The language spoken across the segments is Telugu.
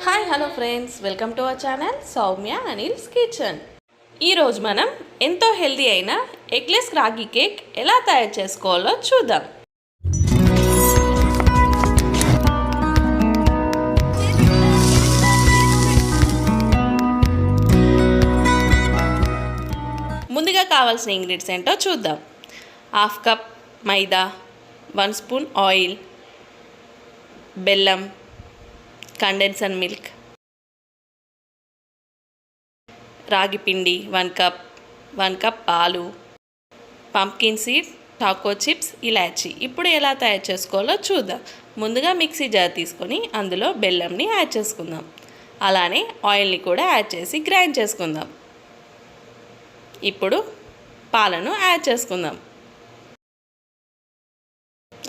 Hi hello friends, welcome to our channel Soumya Anil's kitchen. ఈరోజు మనం ఎంతో హెల్దీ అయిన ఎగ్లెస్ రాగి కేక్ ఎలా తయారు చేసుకోవాలో చూద్దాం. ముందుగా కావాల్సిన ఇంగ్రీడియంట్స్ ఏంటో చూద్దాం. 1/2 కప్ మైదా, 1 స్పూన్ ఆయిల్, బెల్లం, కండెన్స్డ్ మిల్క్, రాగి పిండి 1 కప్, 1 కప్ పాలు, పంప్కిన్ సీడ్, చాకో చిప్స్, ఇలాచీ. ఇప్పుడు ఎలా తయారు చేసుకోవాలో చూద్దాం. ముందుగా మిక్సీ జార్ తీసుకొని అందులో బెల్లంని యాడ్ చేసుకుందాం. అలానే ఆయిల్ని కూడా యాడ్ చేసి గ్రైండ్ చేసుకుందాం. ఇప్పుడు పాలను యాడ్ చేసుకుందాం.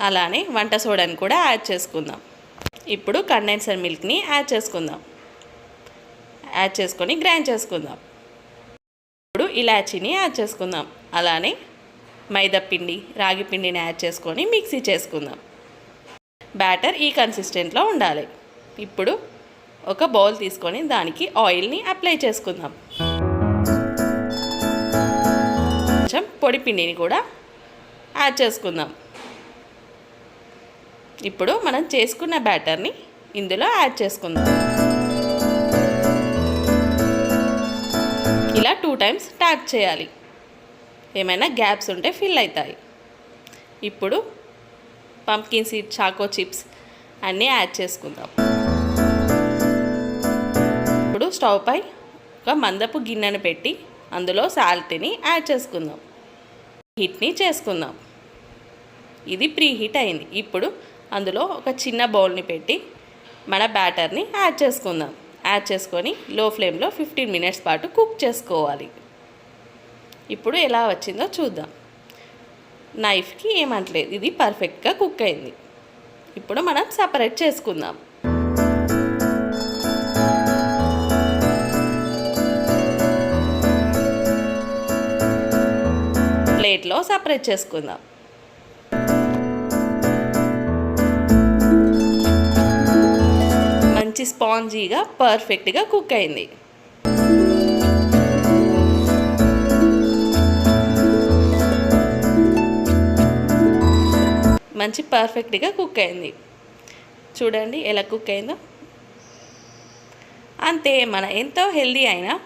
అలానే వంట సోడాని కూడా యాడ్ చేసుకుందాం. ఇప్పుడు కండెన్స్డ్ మిల్క్ని యాడ్ చేసుకుందాం. యాడ్ చేసుకొని గ్రైండ్ చేసుకుందాం. ఇప్పుడు ఇలాచీని యాడ్ చేసుకుందాం. అలానే మైదా పిండి, రాగి పిండిని యాడ్ చేసుకొని మిక్సీ చేసుకుందాం. బ్యాటర్ ఈ కన్సిస్టెంట్లో ఉండాలి. ఇప్పుడు ఒక బౌల్ తీసుకొని దానికి ఆయిల్ని అప్లై చేసుకుందాం. కొంచెం పొడి పిండిని కూడా యాడ్ చేసుకుందాం. ఇప్పుడు మనం చేసుకున్న బ్యాటర్ని ఇందులో యాడ్ చేసుకుందాం. ఇలా 2 టైమ్స్ ట్యాప్ చేయాలి. ఏమైనా గ్యాప్స్ ఉంటే ఫిల్ అవుతాయి. ఇప్పుడు పంప్కిన్ సీడ్, చాకో చిప్స్ అన్నీ యాడ్ చేసుకుందాం. ఇప్పుడు స్టవ్ పై ఒక మందపు గిన్నెను పెట్టి అందులో సాల్ట్ని యాడ్ చేసుకుందాం. హీట్ని చేసుకుందాం. ఇది ప్రీ హీట్ అయింది. ఇప్పుడు అందులో ఒక చిన్న బౌల్ని పెట్టి మన బ్యాటర్ని యాడ్ చేసుకుందాం. యాడ్ చేసుకొని లో ఫ్లేమ్లో 15 మినిట్స్ పాటు కుక్ చేసుకోవాలి. ఇప్పుడు ఎలా వచ్చిందో చూద్దాం. నైఫ్కి ఏమంటలేదు, ఇది పర్ఫెక్ట్గా కుక్ అయింది. ఇప్పుడు మనం సపరేట్ చేసుకుందాం. ప్లేట్లో సపరేట్ చేసుకుందాం. మంచి స్పాంజీగా పర్ఫెక్ట్గా కుక్ అయింది. మంచి పర్ఫెక్ట్గా కుక్ అయింది. చూడండి ఎలా కుక్ అయిందో. అంతే, మన ఎంతో హెల్దీ అయిన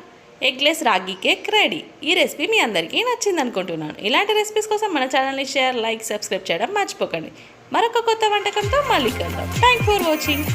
ఎగ్లెస్ రాగి కేక్ రెడీ. ఈ రెసిపీ మీ అందరికీ నచ్చింది అనుకుంటున్నాను. ఇలాంటి రెసిపీస్ కోసం మన ఛానల్ని షేర్, లైక్, సబ్స్క్రైబ్ చేయడం మర్చిపోకండి. మరొక కొత్త వంటకంతో మళ్ళీ కలుద్దాం. Thanks for watching.